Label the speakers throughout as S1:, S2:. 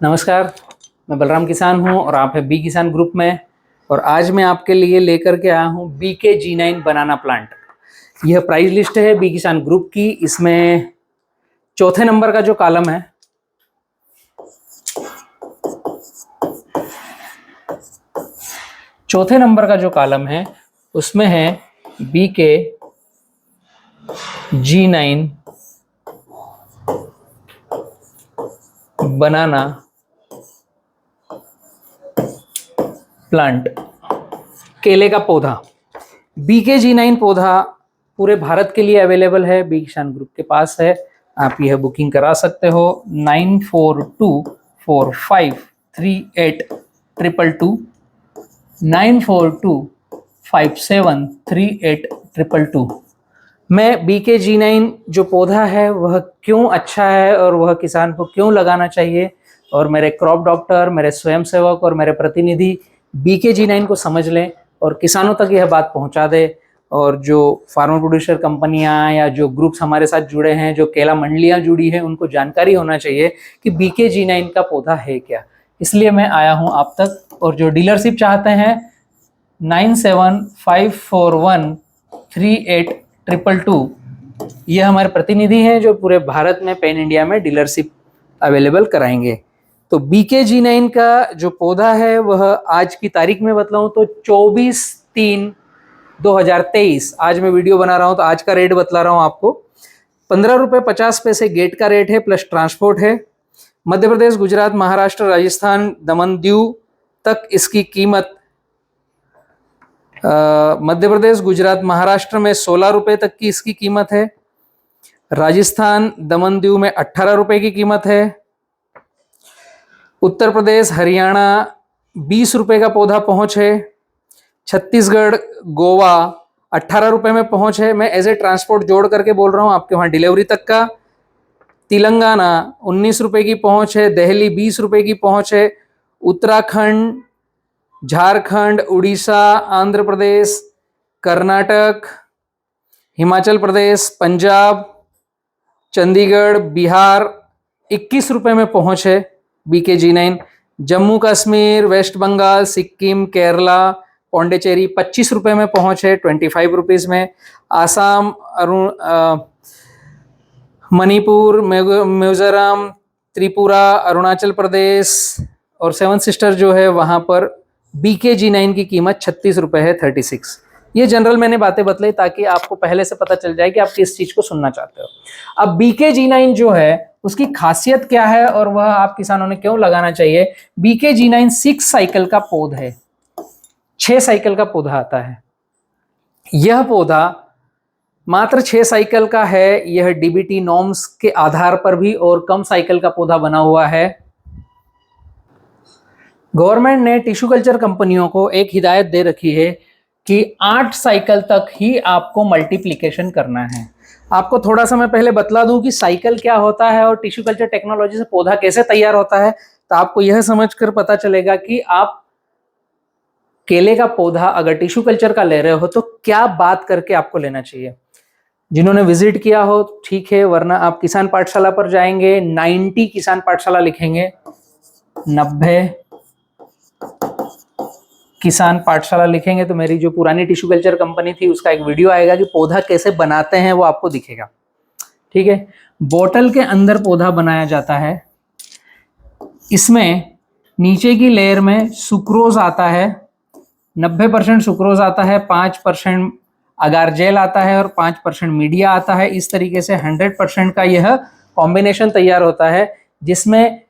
S1: नमस्कार, मैं बलराम किसान हूं और आप है बी किसान ग्रुप में। और आज मैं आपके लिए लेकर के आया हूं BK-G9 बनाना प्लांट। यह प्राइस लिस्ट है बी किसान ग्रुप की। इसमें चौथे नंबर का जो कॉलम है, उसमें है BK-G9 बनाना प्लांट, केले का पौधा। BK-G9 पौधा पूरे भारत के लिए अवेलेबल है, बी किसान ग्रुप के पास है। आप यह बुकिंग करा सकते हो 9424538222, 9425738222। मैं BK-G9 जो पौधा है वह क्यों अच्छा है और वह किसान को क्यों लगाना चाहिए, और मेरे क्रॉप डॉक्टर, मेरे स्वयंसेवक और मेरे प्रतिनिधि BK-G9 को समझ लें और किसानों तक यह बात पहुंचा दे। और जो फार्मर प्रोड्यूसर कंपनियां या जो ग्रुप्स हमारे साथ जुड़े हैं, जो केला मंडलियां जुड़ी हैं, उनको जानकारी होना चाहिए कि BK-G9 का पौधा है क्या। इसलिए मैं आया हूं आप तक। और जो डीलरशिप चाहते हैं 9754138222, ये हमारे प्रतिनिधि हैं जो पूरे भारत में, पैन इंडिया में डीलरशिप अवेलेबल कराएंगे। तो BK-G9 का जो पौधा है वह आज की तारीख में बतलाऊं तो 24/3/2023, आज मैं वीडियो बना रहा हूं तो आज का रेट बतला रहा हूं आपको। 15 रुपये 50 पैसे गेट का रेट है, प्लस ट्रांसपोर्ट है। मध्य प्रदेश, गुजरात, महाराष्ट्र, राजस्थान, दमन दीव तक इसकी कीमत, मध्य प्रदेश, गुजरात, महाराष्ट्र में 16 रुपए तक की इसकी कीमत है। राजस्थान, दमन दीव में 18 रुपए की कीमत है। उत्तर प्रदेश, हरियाणा 20 रुपए का पौधा पहुंच है। छत्तीसगढ़, गोवा 18 रुपए में पहुंच है। मैं एज ए ट्रांसपोर्ट जोड़ करके बोल रहा हूं, आपके वहां डिलीवरी तक का। तेलंगाना 19 रुपए की पहुंच है। दिल्ली 20 रुपए की पहुंच है। उत्तराखंड, झारखंड, उड़ीसा, आंध्र प्रदेश, कर्नाटक, हिमाचल प्रदेश, पंजाब, चंडीगढ़, बिहार 21 रुपए में पहुंच है BK-G9। जम्मू कश्मीर, वेस्ट बंगाल, सिक्किम, केरला, पौंडीचेरी 25 रुपए में पहुंच है, 25 रुपीज में। आसाम, मणिपुर, मिजोरम, त्रिपुरा, अरुणाचल प्रदेश और सेवन सिस्टर जो है वहां पर BK-G9 की कीमत 36 रुपए है, 36। ये जनरल मैंने बातें बतलाई ताकि आपको पहले से पता चल जाए कि आप किस चीज को सुनना चाहते हो। अब BK-G9 जो है उसकी खासियत क्या है और वह आप किसानों ने क्यों लगाना चाहिए। BK-G9 6 साइकिल का पौधा है, 6 साइकिल का पौधा आता है। यह पौधा मात्र 6 साइकिल का है। यह DBT नॉर्म्स के आधार पर भी और कम साइकिल का पौधा बना हुआ है। गवर्नमेंट ने टिश्यू कल्चर कंपनियों को एक हिदायत दे रखी है कि 8 साइकिल तक ही आपको मल्टीप्लिकेशन करना है। आपको थोड़ा सा मैं पहले बतला दूं कि साइकिल क्या होता है और टिश्यू कल्चर टेक्नोलॉजी से पौधा कैसे तैयार होता है, तो आपको यह समझकर पता चलेगा कि आप केले का पौधा अगर टिश्यू कल्चर का ले रहे हो तो क्या बात करके आपको लेना चाहिए। जिन्होंने विजिट किया हो ठीक है, वरना आप किसान पाठशाला पर जाएंगे, 90 किसान पाठशाला लिखेंगे, 90 किसान पाठशाला लिखेंगे तो मेरी जो पुरानी टिश्यू कल्चर कंपनी थी उसका एक वीडियो आएगा कि पौधा कैसे बनाते हैं, वो आपको दिखेगा। ठीक है, बोतल के अंदर पौधा बनाया जाता है। इसमें नीचे की लेयर में सुक्रोज आता है, 90% सुक्रोज आता है, 5% अगार जेल आता है और 5% मीडिया आता है। इस तरीके से 100% का यह कॉम्बिनेशन तैयार होता है, जिसमें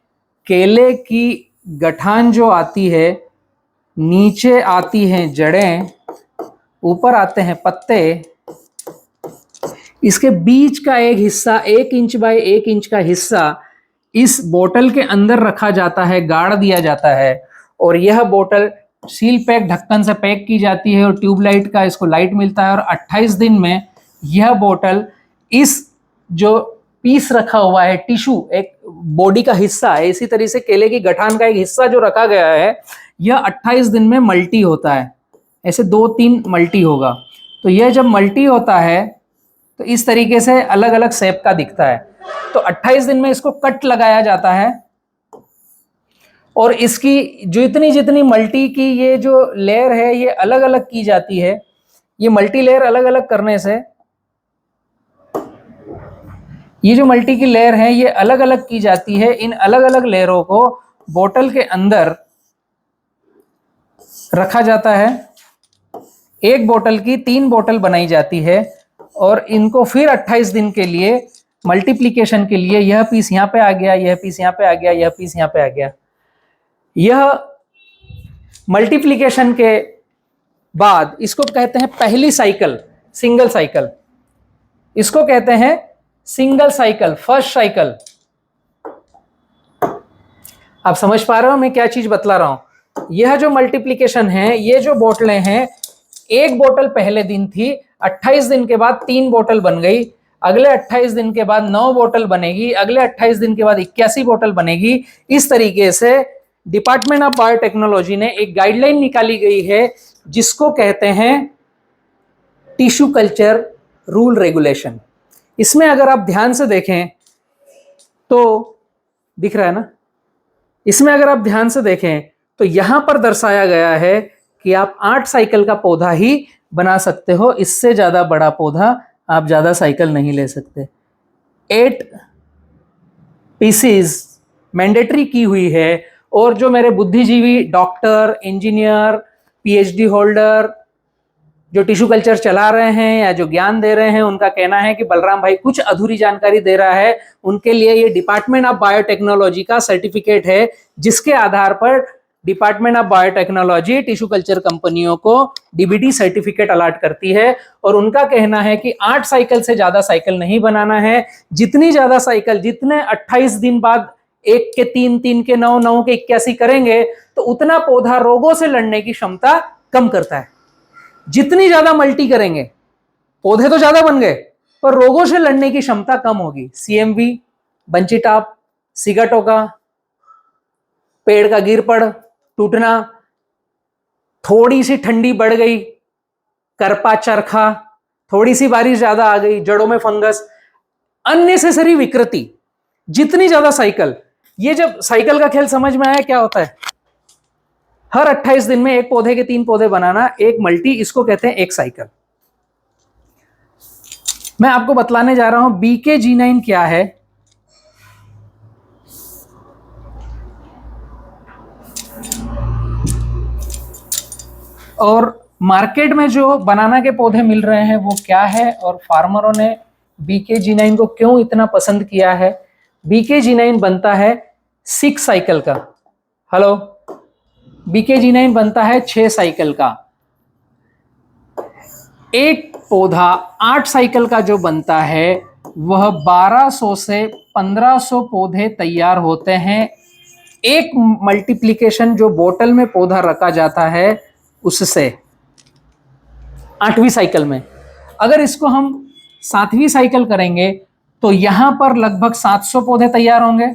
S1: केले की गठान जो आती है, नीचे आती हैं जड़ें, ऊपर आते हैं पत्ते। इसके बीच का एक हिस्सा 1 इंच बाय 1 इंच का हिस्सा इस बोतल के अंदर रखा जाता है, गाड़ दिया जाता है। और यह बोतल सील पैक ढक्कन से पैक की जाती है और ट्यूबलाइट का इसको लाइट मिलता है। और 28 दिन में यह बोतल, इस जो पीस रखा हुआ है टिश्यू, एक बॉडी का हिस्सा है, इसी तरह से केले की गठान का एक हिस्सा जो रखा गया है, यह 28 दिन में मल्टी होता है। ऐसे 2-3 मल्टी होगा। तो यह जब मल्टी होता है तो इस तरीके से अलग अलग शेप का दिखता है। तो 28 दिन में इसको कट लगाया जाता है। और इसकी जो जितनी जितनी मल्टी की ये जो लेयर है ये अलग अलग की जाती है, ये मल्टी लेयर अलग अलग करने से, ये जो मल्टी की लेयर है ये अलग अलग की जाती है। इन अलग अलग लेयरों को बोतल के अंदर रखा जाता है। एक बोतल की 3 बोतल बनाई जाती है और इनको फिर 28 दिन के लिए मल्टीप्लिकेशन के लिए, यह पीस यहाँ पे आ गया, यह पीस यहाँ पे आ गया, यह पीस यहाँ पे आ गया। यह मल्टीप्लिकेशन के बाद इसको कहते हैं पहली साइकिल, सिंगल साइकिल। इसको कहते हैं सिंगल साइकिल, फर्स्ट साइकिल। आप समझ पा रहे हो मैं क्या चीज बतला रहा हूं? यह जो मल्टीप्लिकेशन है, ये जो बोतलें हैं, एक बोतल पहले दिन थी, 28 दिन के बाद 3 बोतल बन गई, अगले 28 दिन के बाद 9 बोतल बनेगी, अगले 28 दिन के बाद 81 बोतल बनेगी। इस तरीके से डिपार्टमेंट ऑफ बायोटेक्नोलॉजी ने एक गाइडलाइन निकाली गई है जिसको कहते हैं टिश्यू कल्चर रूल रेगुलेशन। इसमें अगर आप ध्यान से देखें तो दिख रहा है ना, इसमें अगर आप ध्यान से देखें तो यहां पर दर्शाया गया है कि आप 8 साइकिल का पौधा ही बना सकते हो, इससे ज्यादा बड़ा पौधा आप ज्यादा साइकिल नहीं ले सकते। 8 पीसीज मैंडेटरी की हुई है। और जो मेरे बुद्धिजीवी डॉक्टर, इंजीनियर, पीएचडी होल्डर जो टिश्यू कल्चर चला रहे हैं या जो ज्ञान दे रहे हैं, उनका कहना है कि बलराम भाई कुछ अधूरी जानकारी दे रहा है। उनके लिए ये डिपार्टमेंट ऑफ बायोटेक्नोलॉजी का सर्टिफिकेट है जिसके आधार पर department of biotechnology tissue culture कंपनियों को डीबीडी सर्टिफिकेट अलॉट करती है। और उनका कहना है कि 8 साइकिल से ज्यादा साइकिल नहीं बनाना है। जितनी ज्यादा साइकिल, जितने 28 दिन बाद 1 के 3, 3 के 9, 9 के 81 करेंगे तो उतना पौधा रोगों से लड़ने की क्षमता कम करता है। जितनी ज्यादा मल्टी करेंगे, पौधे तो ज्यादा बन गए पर रोगों से लड़ने की क्षमता कम होगी। सीएमवी, बंची टॉप, सिगाटोका, पेड़ का गिर पड़, टूटना, थोड़ी सी ठंडी बढ़ गई, करपा, चरखा, थोड़ी सी बारिश ज्यादा आ गई, जड़ों में फंगस, अननेसेसरी विकृति, जितनी ज्यादा साइकिल। ये जब साइकिल का खेल समझ में आया क्या होता है, हर 28 दिन में एक पौधे के 3 पौधे बनाना, एक मल्टी, इसको कहते हैं एक साइकिल। मैं आपको बतलाने जा रहा हूं BKG9 क्या है। और मार्केट में जो बनाना के पौधे मिल रहे हैं वो क्या है, और फार्मरों ने BKG9 को क्यों इतना पसंद किया है। BKG9 बनता है 6 साइकिल का। हेलो, BKG9 बनता है 6 साइकिल का। एक पौधा 8 साइकिल का जो बनता है वह 1200 से 1500 पौधे तैयार होते हैं। एक मल्टीप्लिकेशन जो बोतल में पौधा रखा जाता है उससे 8वीं साइकिल में। अगर इसको हम 7वीं साइकिल करेंगे तो यहां पर लगभग 700 पौधे तैयार होंगे।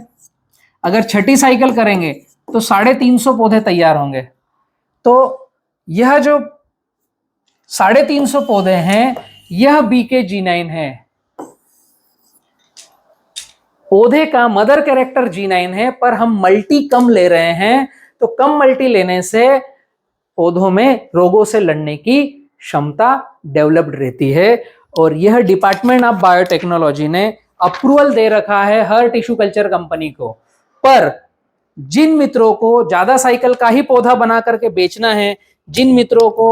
S1: अगर 6ठी साइकिल करेंगे तो 350 पौधे तैयार होंगे। तो यह जो 350 पौधे हैं यह BKG9 है। पौधे का मदर कैरेक्टर G9 है, पर हम मल्टी कम ले रहे हैं। तो कम मल्टी लेने से पौधों में रोगों से लड़ने की क्षमता डेवलप्ड रहती है। और यह डिपार्टमेंट ऑफ बायोटेक्नोलॉजी ने अप्रूवल दे रखा है हर टिश्यू कल्चर कंपनी को। पर जिन मित्रों को ज्यादा साइकिल का ही पौधा बना करके बेचना है, जिन मित्रों को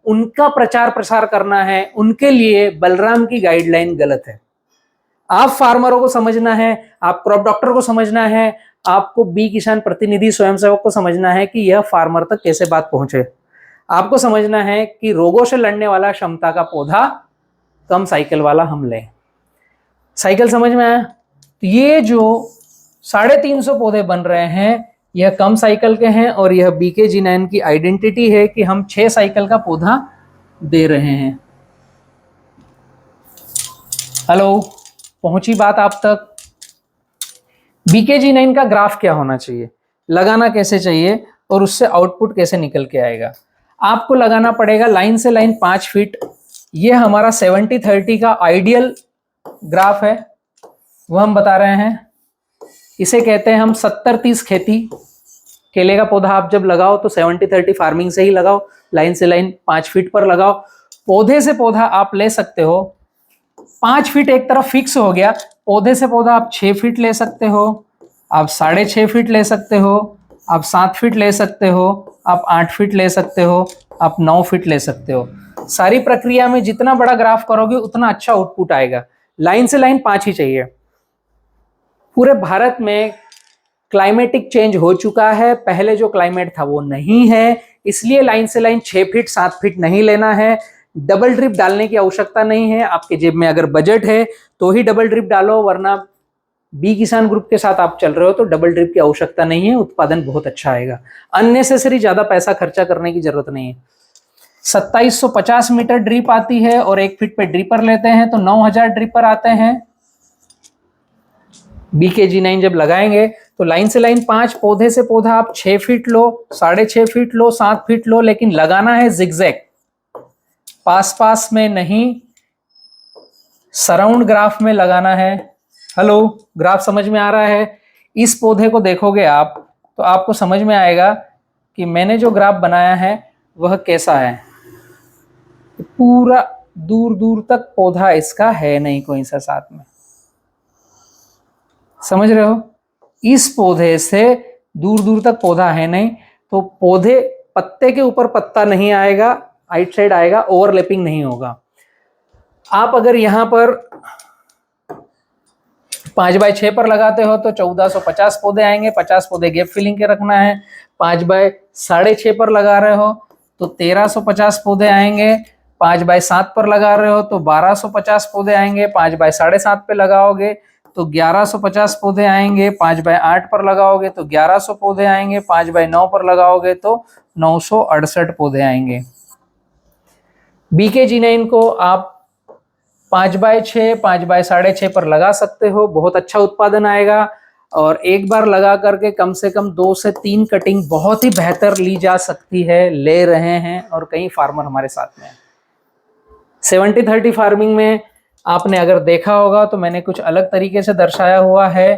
S1: उनका प्रचार प्रसार करना है, उनके लिए बलराम की गाइडलाइन गलत है। आप फार्मरों को समझना है, आप क्रॉप डॉक्टर को समझना है, आपको बी किसान प्रतिनिधि स्वयंसेवक को समझना है कि यह फार्मर तक कैसे बात पहुंचे। आपको समझना है कि रोगों से लड़ने वाला क्षमता का पौधा कम साइकिल वाला हम लें। साइकिल समझ में आया? तो ये जो 350 पौधे बन रहे हैं यह कम साइकिल के हैं, और यह BKG9 की आइडेंटिटी है कि हम 6 साइकिल का पौधा दे रहे हैं। हेलो, पहुंची बात आप तक? BKG9 का ग्राफ क्या होना चाहिए, लगाना कैसे चाहिए, और उससे आउटपुट कैसे निकल के आएगा। आपको लगाना पड़ेगा लाइन से लाइन 5 फीट। यह हमारा 70-30 का आइडियल ग्राफ है, वह हम बता रहे हैं। इसे कहते हैं हम 70-30 खेती। केले का पौधा आप जब लगाओ तो 70-30 फार्मिंग से ही लगाओ, लाइन से लाइन 5 फीट पर लगाओ। पौधे से पौधा आप ले सकते हो 5 फीट एक तरफ फिक्स हो गया, पौधे से पौधा आप 6 फीट ले सकते हो, आप 6.5 फीट ले सकते हो, आप 7 फीट ले सकते हो, आप 8 फीट ले सकते हो, आप 9 फीट ले सकते हो। सारी प्रक्रिया में जितना बड़ा ग्राफ करोगे उतना अच्छा आउटपुट आएगा। लाइन से लाइन 5 ही चाहिए। पूरे भारत में क्लाइमेटिक चेंज हो चुका है, पहले जो क्लाइमेट था वो नहीं है, इसलिए लाइन से लाइन 6 फीट 7 फीट नहीं लेना है। डबल ड्रिप डालने की आवश्यकता नहीं है। आपके जेब में अगर बजट है तो ही डबल ड्रिप डालो, वरना बी किसान ग्रुप के साथ आप चल रहे हो तो डबल ड्रिप की आवश्यकता नहीं है, उत्पादन बहुत अच्छा आएगा। अननेसेसरी ज्यादा पैसा खर्चा करने की जरूरत नहीं है। 2750 मीटर ड्रिप आती है और 1 फीट पे ड्रिपर लेते हैं तो 9000 ड्रिपर आते हैं। BKG9 जब लगाएंगे तो लाइन से लाइन 5, पौधे से पौधा आप 6 फीट लो, 6.5 फीट लो, 7 फीट लो, लेकिन लगाना है जिगजैग, पास पास में नहीं, सराउंड ग्राफ में लगाना है। हेलो, ग्राफ समझ में आ रहा है? इस पौधे को देखोगे आप तो आपको समझ में आएगा कि मैंने जो ग्राफ बनाया है वह कैसा है। पूरा दूर दूर तक पौधा इसका है नहीं कोई सा साथ में, समझ रहे हो? इस पौधे से दूर दूर तक पौधा है नहीं, तो पौधे पत्ते के ऊपर पत्ता नहीं आएगा, आइट साइड आएगा, ओवरलैपिंग नहीं होगा। आप अगर यहां पर 5x6 पर लगाते हो तो 1450 पौधे आएंगे, 50 पौधे गैप फिलिंग के रखना है। 5x6.5 पर लगा रहे हो तो 1350 पौधे आएंगे। 5x7 पर लगा रहे हो तो 1250 पौधे आएंगे। 5x7.5 पे लगाओगे तो 1150 पौधे आएंगे। 5x8 पर लगाओगे तो 1100 पौधे आएंगे। 5x9 पर लगाओगे तो 968 पौधे आएंगे। BKG9 को आप 5x6, 5x6.5 पर लगा सकते हो, बहुत अच्छा उत्पादन आएगा। और एक बार लगा करके कम से कम 2 से 3 कटिंग बहुत ही बेहतर ली जा सकती है, ले रहे हैं और कई फार्मर हमारे साथ में हैं। 70-30 फार्मिंग में आपने अगर देखा होगा तो मैंने कुछ अलग तरीके से दर्शाया हुआ है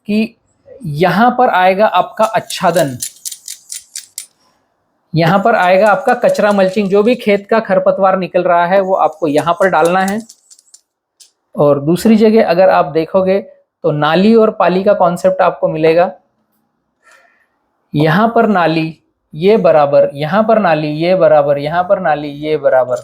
S1: कि यहां पर आएगा आपका आच्छादन, यहां पर आएगा आपका कचरा मल्चिंग, जो भी खेत का खरपतवार निकल रहा है वो आपको यहां पर डालना है। और दूसरी जगह अगर आप देखोगे तो नाली और पाली का कॉन्सेप्ट आपको मिलेगा। यहां पर नाली ये बराबर, यहां पर नाली ये बराबर, यहां पर नाली ये बराबर।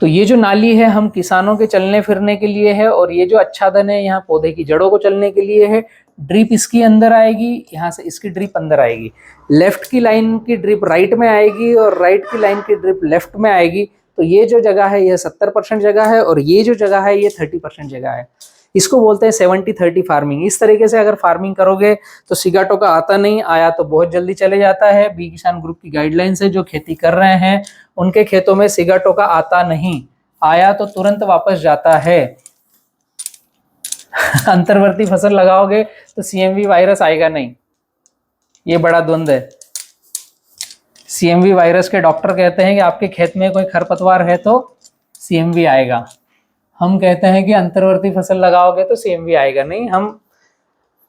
S1: तो ये जो नाली है हम किसानों के चलने फिरने के लिए है, और ये जो आच्छादन है यहाँ पौधे की जड़ों को चलने के लिए है। ड्रिप इसकी अंदर आएगी, यहाँ से इसकी ड्रिप अंदर आएगी। लेफ्ट की लाइन की ड्रिप राइट में आएगी और राइट की लाइन की ड्रिप लेफ्ट में आएगी। तो ये जो जगह है यह 70% जगह है और ये जो जगह है ये 30% जगह है। इसको बोलते हैं 70-30 फार्मिंग। इस तरीके से अगर फार्मिंग करोगे तो सिगाटो का आता नहीं, आया तो बहुत जल्दी चले जाता है। बी किसान ग्रुप की गाइडलाइन से जो खेती कर रहे हैं उनके खेतों में सिगाटो का आता नहीं, आया तो तुरंत वापस जाता है। अंतर्वर्ती फसल लगाओगे तो CMV वायरस आएगा नहीं, ये बड़ा द्वंद है। CMV वायरस के डॉक्टर कहते हैं कि आपके खेत में कोई खरपतवार है तो CMV आएगा, हम कहते हैं कि अंतर्वर्ती फसल लगाओगे तो CMV आएगा नहीं। हम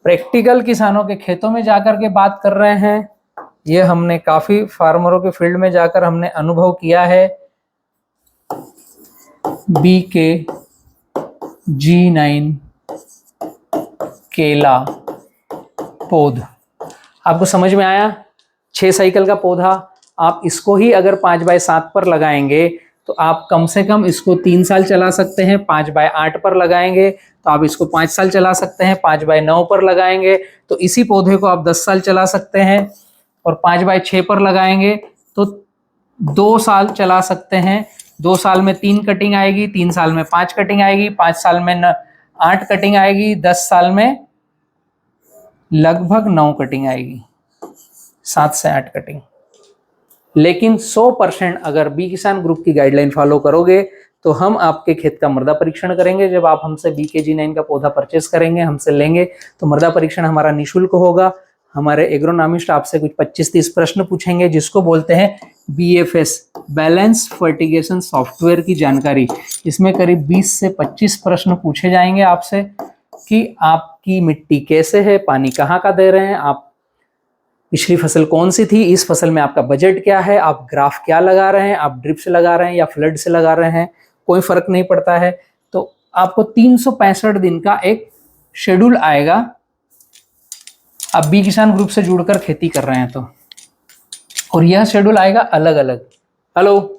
S1: प्रैक्टिकल किसानों के खेतों में जाकर के बात कर रहे हैं, ये हमने काफी फार्मरों के फील्ड में जाकर हमने अनुभव किया है। BKG9 केला पौध आपको समझ में आया? 6 साइकिल का पौधा, आप इसको ही अगर 5x7 पर लगाएंगे तो आप कम से कम इसको 3 साल चला सकते हैं। 5x8 पर लगाएंगे तो आप इसको 5 साल चला सकते हैं। 5x9 पर लगाएंगे तो इसी पौधे को आप 10 साल चला सकते हैं। और 5x6 पर लगाएंगे तो 2 साल चला सकते हैं। 2 साल में 3 कटिंग आएगी, 3 साल में 5 कटिंग आएगी, 5 साल में 8 कटिंग आएगी, 10 साल में लगभग 9 कटिंग आएगी, 7 से 8 कटिंग। लेकिन 100% अगर बी किसान ग्रुप की गाइडलाइन फॉलो करोगे तो हम आपके खेत का मृदा परीक्षण करेंगे। जब आप हमसे BKG9 का पौधा परचेस करेंगे, हमसे लेंगे, तो मृदा परीक्षण हमारा निःशुल्क होगा। हमारे एग्रोनॉमिस्ट आपसे कुछ 25-30 प्रश्न पूछेंगे, जिसको बोलते हैं BFS, बैलेंस फर्टिगेशन सॉफ्टवेयर की जानकारी। इसमें करीब 20 से 25 प्रश्न पूछे जाएंगे आपसे कि आपकी मिट्टी कैसे है, पानी कहाँ का दे रहे हैं, आप पिछली फसल कौन सी थी, इस फसल में आपका बजट क्या है, आप ग्राफ क्या लगा रहे हैं, आप ड्रिप से लगा रहे हैं या फ्लड से लगा रहे हैं, कोई फर्क नहीं पड़ता है। तो आपको 365 दिन का एक शेड्यूल आएगा, आप बी किसान ग्रुप से जुड़कर खेती कर रहे हैं तो, और यह शेड्यूल आएगा अलग अलग। हेलो,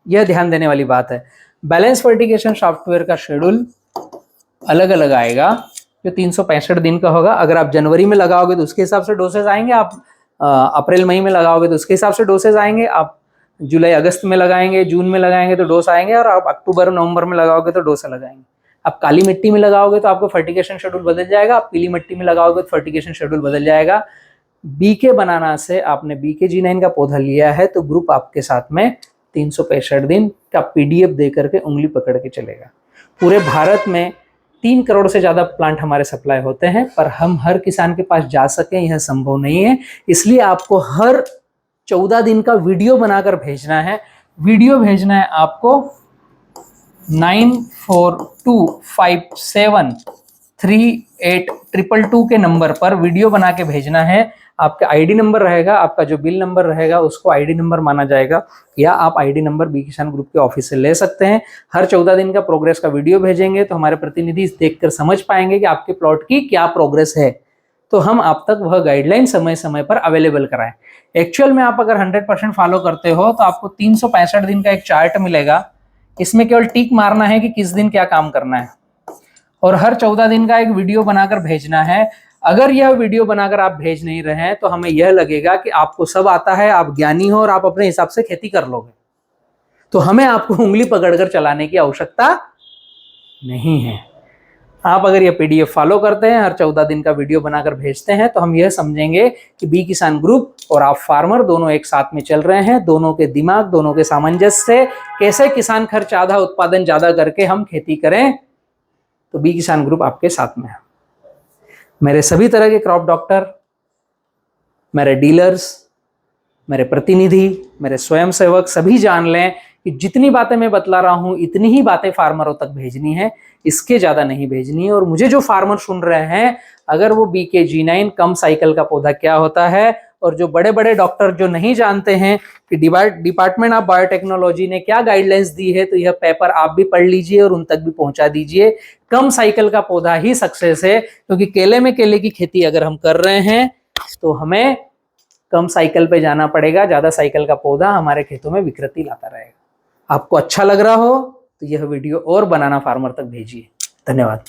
S1: यह ध्यान देने वाली बात है, बैलेंस फर्टिगेशन सॉफ्टवेयर का शेड्यूल अलग अलग आएगा जो 365 दिन का होगा। अगर आप जनवरी में लगाओगे तो उसके हिसाब से डोसेज आएंगे, आप अप्रैल मई में लगाओगे तो उसके हिसाब से डोसेज आएंगे, आप जुलाई अगस्त में लगाएंगे, जून में लगाएंगे तो डोज आएंगे, और आप अक्टूबर नवंबर में लगाओगे तो डोज लगाएंगे। आप काली मिट्टी में लगाओगे तो आपको फर्टिगेशन शेड्यूल बदल जाएगा, आप पीली मिट्टी में लगाओगे तो फर्टिगेशन शेड्यूल बदल जाएगा। बीके बनाना से आपने बीके G9 का पौधा लिया है तो ग्रुप आपके साथ में 365 दिन का PDF दे करके उंगली पकड़ के चलेगा। पूरे भारत में 3 करोड़ से ज्यादा प्लांट हमारे सप्लाई होते हैं, पर हम हर किसान के पास जा सकें यह संभव नहीं है। इसलिए आपको हर 14 दिन का वीडियो बनाकर भेजना है। वीडियो भेजना है आपको 9425738222 के नंबर पर वीडियो बना के भेजना है। आपका आईडी नंबर रहेगा, आपका जो बिल नंबर रहेगा उसको आईडी नंबर माना जाएगा, या आप आईडी नंबर बी किसान ग्रुप के ऑफिस से ले सकते हैं। हर 14 दिन का प्रोग्रेस का वीडियो भेजेंगे तो हमारे प्रतिनिधि देखकर समझ पाएंगे कि आपके प्लॉट की क्या प्रोग्रेस है, तो हम आप तक वह गाइडलाइन समय समय पर अवेलेबल कराएं। एक्चुअल में आप अगर 100% फॉलो करते हो तो आपको 365 दिन का एक चार्ट मिलेगा, इसमें केवल टिक मारना है कि किस दिन क्या काम करना है, और हर 14 दिन का एक वीडियो बनाकर भेजना है। अगर यह वीडियो बनाकर आप भेज नहीं रहे हैं तो हमें यह लगेगा कि आपको सब आता है, आप ज्ञानी हो और आप अपने हिसाब से खेती कर लोगे, तो हमें आपको उंगली पकड़कर चलाने की आवश्यकता नहीं है। आप अगर यह PDF फॉलो करते हैं, हर 14 दिन का वीडियो बनाकर भेजते हैं, तो हम यह समझेंगे कि बी किसान ग्रुप और आप फार्मर दोनों एक साथ में चल रहे हैं। दोनों के दिमाग, दोनों के सामंजस्य से कैसे किसान खर्च आधा उत्पादन ज्यादा करके हम खेती करें, तो बी किसान ग्रुप आपके साथ में है। मेरे सभी तरह के क्रॉप डॉक्टर, मेरे डीलर्स, मेरे प्रतिनिधि, मेरे स्वयंसेवक सभी जान लें कि जितनी बातें मैं बतला रहा हूं इतनी ही बातें फार्मरों तक भेजनी है, इसके ज्यादा नहीं भेजनी है। और मुझे जो फार्मर सुन रहे हैं, अगर वो बीके G9 कम साइकिल का पौधा क्या होता है, और जो बड़े बड़े डॉक्टर जो नहीं जानते हैं कि डिपार्टमेंट ऑफ बायोटेक्नोलॉजी ने क्या गाइडलाइंस दी है, तो यह पेपर आप भी पढ़ लीजिए और उन तक भी पहुंचा दीजिए। कम साइकिल का पौधा ही सक्सेस है, क्योंकि केले में केले की खेती अगर हम कर रहे हैं तो हमें कम साइकिल पे जाना पड़ेगा, ज्यादा साइकिल का पौधा हमारे खेतों में विकृति लाता रहेगा। आपको अच्छा लग रहा हो तो यह वीडियो और बनाना फार्मर तक भेजिए। धन्यवाद।